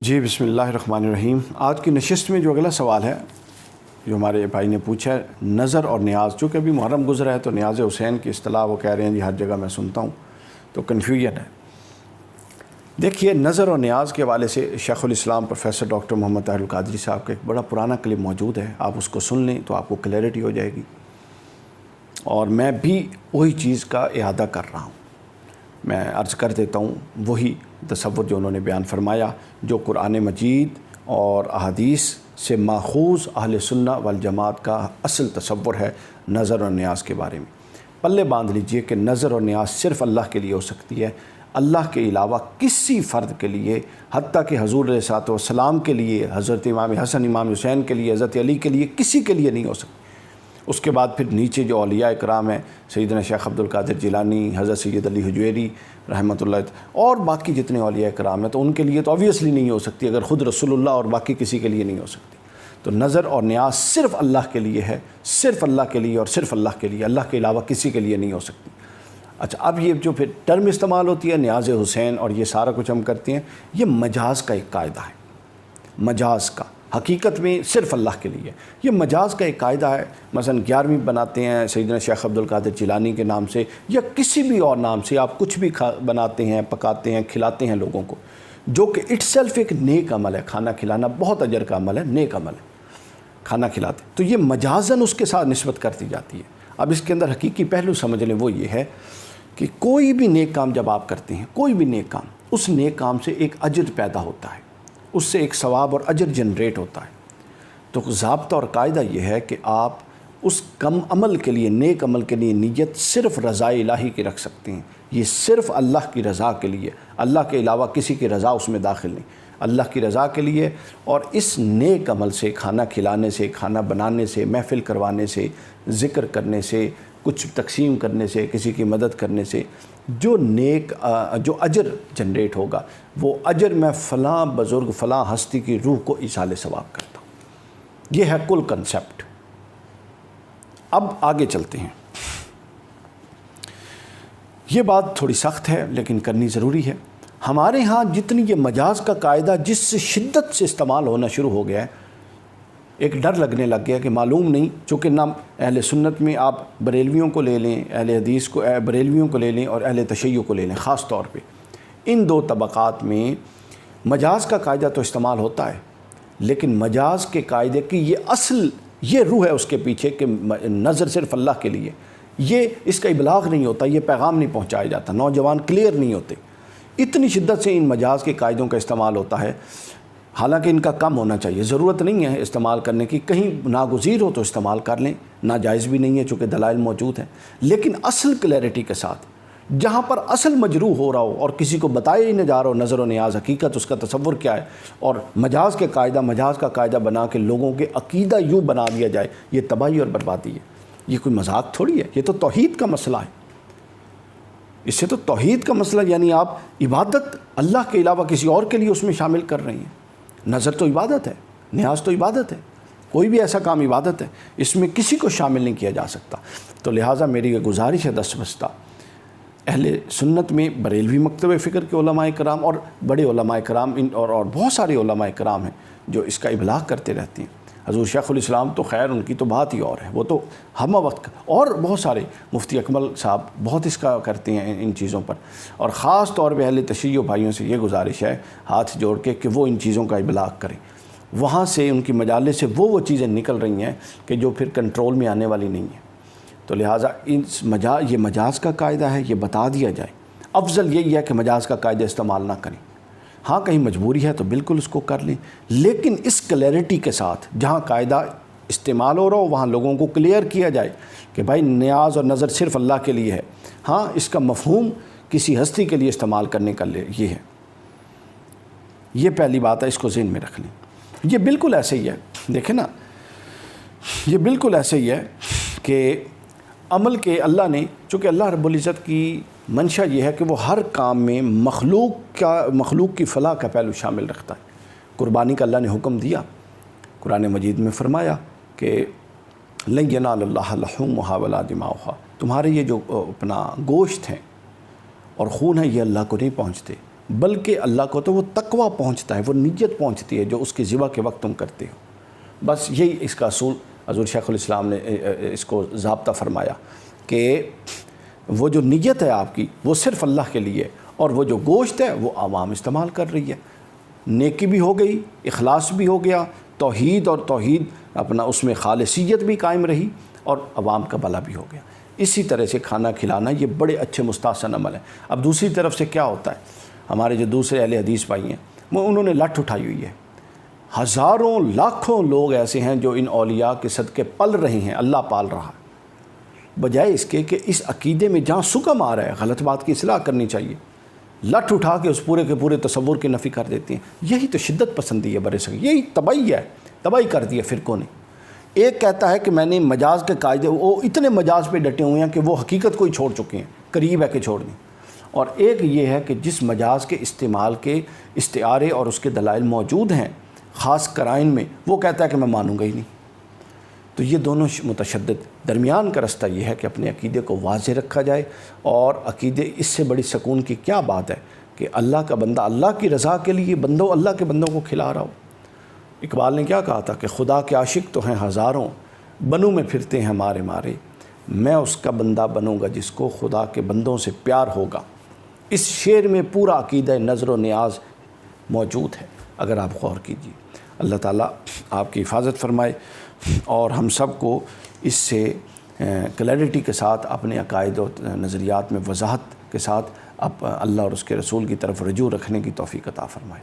جی بسم اللہ الرحمن الرحیم۔ آج کی نشست میں جو اگلا سوال ہے جو ہمارے بھائی نے پوچھا ہے، نظر اور نیاز، چونکہ ابھی محرم گزرا ہے تو نیاز حسین کی اصطلاح وہ کہہ رہے ہیں جی ہر جگہ میں سنتا ہوں، تو کنفیوژن ہے۔ دیکھیے، نظر اور نیاز کے حوالے سے شیخ الاسلام پروفیسر ڈاکٹر محمد طاہر القادری صاحب کا ایک بڑا پرانا کلپ موجود ہے، آپ اس کو سن لیں تو آپ کو کلیئرٹی ہو جائے گی، اور میں بھی وہی چیز کا اعادہ کر رہا ہوں۔ میں عرض کر دیتا ہوں وہی تصور جو انہوں نے بیان فرمایا، جو قرآن مجید اور احادیث سے ماخوذ اہل سنہ والجماعت کا اصل تصور ہے نظر اور نیاز کے بارے میں۔ پلے باندھ لیجئے کہ نظر اور نیاز صرف اللہ کے لیے ہو سکتی ہے، اللہ کے علاوہ کسی فرد کے لیے، حتیٰ کہ حضور علیہ الصلوۃ والسلام کے لیے، حضرت امام حسن امام حسین کے لیے، حضرت علی کے لیے، کسی کے لیے نہیں ہو سکتی۔ اس کے بعد پھر نیچے جو اولیاء کرام ہیں، سیدنا شیخ عبد القادر جیلانی، حضرت سید علی حجویری رحمۃ اللہ، اور باقی جتنے اولیاء کرام ہیں تو ان کے لیے تو آبویسلی نہیں ہو سکتی، اگر خود رسول اللہ اور باقی کسی کے لیے نہیں ہو سکتی۔ تو نظر اور نیاز صرف اللہ کے لیے ہے، صرف اللہ کے لیے اور صرف اللہ کے لیے، اللہ کے علاوہ کسی کے لیے نہیں ہو سکتی۔ اچھا، اب یہ جو پھر ٹرم استعمال ہوتی ہے نیاز حسین اور یہ سارا کچھ ہم کرتے ہیں، یہ مجاز کا ایک قاعدہ ہے، مجاز کا، حقیقت میں صرف اللہ کے لیے۔ یہ مجاز کا ایک قاعدہ ہے، مثلا 11ویں بناتے ہیں سیدنا شیخ عبد القادر جیلانی کے نام سے یا کسی بھی اور نام سے، آپ کچھ بھی بناتے ہیں، پکاتے ہیں، کھلاتے ہیں لوگوں کو، جو کہ اٹ سیلف ایک نیک عمل ہے۔ کھانا کھلانا بہت اجر کا عمل ہے، نیک عمل ہے، کھانا کھلاتے، تو یہ مجازاً اس کے ساتھ نسبت کر دی جاتی ہے۔ اب اس کے اندر حقیقی پہلو سمجھ لیں، وہ یہ ہے کہ کوئی بھی نیک کام جب آپ کرتے ہیں، کوئی بھی نیک کام، اس نیک کام سے ایک اجر پیدا ہوتا ہے، اس سے ایک ثواب اور اجر جنریٹ ہوتا ہے۔ تو ضابطہ اور قاعدہ یہ ہے کہ آپ اس کم عمل کے لیے، نیک عمل کے لیے نیت صرف رضا الہی کی رکھ سکتے ہیں، یہ صرف اللہ کی رضا کے لیے، اللہ کے علاوہ کسی کی رضا اس میں داخل نہیں، اللہ کی رضا کے لیے۔ اور اس نیک عمل سے، کھانا کھلانے سے، کھانا بنانے سے، محفل کروانے سے، ذکر کرنے سے، کچھ تقسیم کرنے سے، کسی کی مدد کرنے سے جو نیک جو اجر جنریٹ ہوگا، وہ اجر میں فلاں بزرگ، فلاں ہستی کی روح کو ایصال ثواب کرتا ہوں۔ یہ ہے کل کنسیپٹ۔ اب آگے چلتے ہیں۔ یہ بات تھوڑی سخت ہے لیکن کرنی ضروری ہے۔ ہمارے ہاں جتنی یہ مجاز کا قاعدہ جس سے شدت سے استعمال ہونا شروع ہو گیا ہے، ایک ڈر لگنے لگ گیا کہ معلوم نہیں، چونکہ نہ اہل سنت میں آپ بریلویوں کو لے لیں، اہل حدیث کو، بریلویوں کو لے لیں اور اہل تشیع کو لے لیں، خاص طور پہ ان دو طبقات میں مجاز کا قاعدہ تو استعمال ہوتا ہے، لیکن مجاز کے قاعدے کی یہ اصل، یہ روح ہے اس کے پیچھے کہ نظر صرف اللہ کے لیے، یہ اس کا ابلاغ نہیں ہوتا، یہ پیغام نہیں پہنچایا جاتا، نوجوان کلیئر نہیں ہوتے، اتنی شدت سے ان مجاز کے قاعدوں کا استعمال ہوتا ہے۔ حالانکہ ان کا کم ہونا چاہیے، ضرورت نہیں ہے استعمال کرنے کی، کہیں ناگزیر ہو تو استعمال کر لیں، ناجائز بھی نہیں ہے چونکہ دلائل موجود ہیں، لیکن اصل کلیئرٹی کے ساتھ، جہاں پر اصل مجروح ہو رہا ہو اور کسی کو بتایا ہی نہ جا رہا ہو نظر و نیاز حقیقت اس کا تصور کیا ہے، اور مجاز کا قاعدہ بنا کے لوگوں کے عقیدہ یوں بنا دیا جائے، یہ تباہی اور بربادی ہے۔ یہ کوئی مذاق تھوڑی ہے، یہ تو توحید کا مسئلہ ہے۔ اس سے تو توحید کا مسئلہ، یعنی آپ عبادت اللہ کے علاوہ کسی اور کے لیے اس میں شامل کر رہے ہیں۔ نظر تو عبادت ہے، نیاز تو عبادت ہے، کوئی بھی ایسا کام عبادت ہے، اس میں کسی کو شامل نہیں کیا جا سکتا۔ تو لہٰذا میری یہ گزارش ہے دست بستہ، اہل سنت میں بریلوی مکتب فکر کے علماء کرام اور بڑے علماء کرام اور بہت سارے علماء کرام ہیں جو اس کا ابلاغ کرتے رہتے ہیں۔ حضور شیخ الاسلام تو خیر ان کی تو بات ہی اور ہے، وہ تو ہم وقت، اور بہت سارے مفتی اکمل صاحب بہت اس کا کرتے ہیں ان چیزوں پر، اور خاص طور پہ اہل تشیع بھائیوں سے یہ گزارش ہے ہاتھ جوڑ کے کہ وہ ان چیزوں کا ابلاغ کریں۔ وہاں سے ان کی مجالس سے وہ چیزیں نکل رہی ہیں کہ جو پھر کنٹرول میں آنے والی نہیں ہیں۔ تو لہٰذا یہ مجاز کا قاعدہ ہے، یہ بتا دیا جائے۔ افضل یہی ہے کہ مجاز کا قاعدہ استعمال نہ کریں، ہاں کہیں مجبوری ہے تو بالکل اس کو کر لیں، لیکن اس کلیئرٹی کے ساتھ، جہاں قاعدہ استعمال ہو رہا ہو وہاں لوگوں کو کلیئر کیا جائے کہ بھائی نیاز اور نظر صرف اللہ کے لیے ہے، ہاں اس کا مفہوم کسی ہستی کے لیے استعمال کرنے کا یہ ہے۔ یہ پہلی بات ہے، اس کو ذہن میں رکھ لیں۔ یہ بالکل ایسے ہی ہے، دیکھیں نا، یہ بالکل ایسے ہی ہے کہ عمل کے اللہ نے، چونکہ اللہ رب العزت کی منشا یہ ہے کہ وہ ہر کام میں مخلوق کی فلاح کا پہلو شامل رکھتا ہے۔ قربانی کا اللہ نے حکم دیا، قرآن مجید میں فرمایا کہ لن ینال اللہ لحومھا ولا دماؤھا، تمہارے یہ جو اپنا گوشت ہیں اور خون ہے یہ اللہ کو نہیں پہنچتے، بلکہ اللہ کو تو وہ تقویٰ پہنچتا ہے، وہ نیت پہنچتی ہے جو اس کی ذبح کے وقت تم کرتے ہو۔ بس یہی اس کا اصول حضور شیخ الاسلام نے اس کو ضابطہ فرمایا کہ وہ جو نیت ہے آپ کی وہ صرف اللہ کے لیے، اور وہ جو گوشت ہے وہ عوام استعمال کر رہی ہے۔ نیکی بھی ہو گئی، اخلاص بھی ہو گیا، توحید اور توحید اپنا اس میں خالصیت بھی قائم رہی، اور عوام کا بھلا بھی ہو گیا۔ اسی طرح سے کھانا کھلانا یہ بڑے اچھے مستحسن عمل ہے۔ اب دوسری طرف سے کیا ہوتا ہے، ہمارے جو دوسرے اہل حدیث بھائی ہیں وہ انہوں نے لٹ اٹھائی ہوئی ہے۔ ہزاروں لاکھوں لوگ ایسے ہیں جو ان اولیاء کے صدقے پل رہے ہیں، اللہ پال رہا ہے، بجائے اس کے کہ اس عقیدے میں جہاں سکم آ رہا ہے غلط بات کی اصلاح کرنی چاہیے، لٹ اٹھا کے اس پورے کے پورے تصور کی نفی کر دیتے ہیں۔ یہی تو شدت پسندی ہے برے صغیر، یہی تباہی ہے، تباہی کر دی ہے فرقوں نے۔ ایک کہتا ہے کہ میں نے مجاز کے قاعدے، وہ اتنے مجاز پہ ڈٹے ہوئے ہیں کہ وہ حقیقت کو ہی چھوڑ چکے ہیں، قریب ہے کہ چھوڑ دیں۔ اور ایک یہ ہے کہ جس مجاز کے استعمال کے استعارے اور اس کے دلائل موجود ہیں خاص قرائن میں، وہ کہتا ہے کہ میں مانوں گا ہی نہیں۔ تو یہ دونوں متشدد، درمیان کا رستہ یہ ہے کہ اپنے عقیدے کو واضح رکھا جائے، اور عقیدے اس سے بڑی سکون کی کیا بات ہے کہ اللہ کا بندہ اللہ کی رضا کے لیے اللہ کے بندوں کو کھلا رہا ہو۔ اقبال نے کیا کہا تھا کہ خدا کے عاشق تو ہیں ہزاروں، بنوں میں پھرتے ہیں مارے مارے، میں اس کا بندہ بنوں گا جس کو خدا کے بندوں سے پیار ہوگا۔ اس شعر میں پورا عقیدہ نظر و نیاز موجود ہے، اگر آپ غور کیجیے۔ اللہ تعالیٰ آپ کی حفاظت فرمائے، اور ہم سب کو اس سے کلیئرٹی کے ساتھ اپنے عقائد و نظریات میں وضاحت کے ساتھ اللہ اور اس کے رسول کی طرف رجوع رکھنے کی توفیق عطا فرمائے۔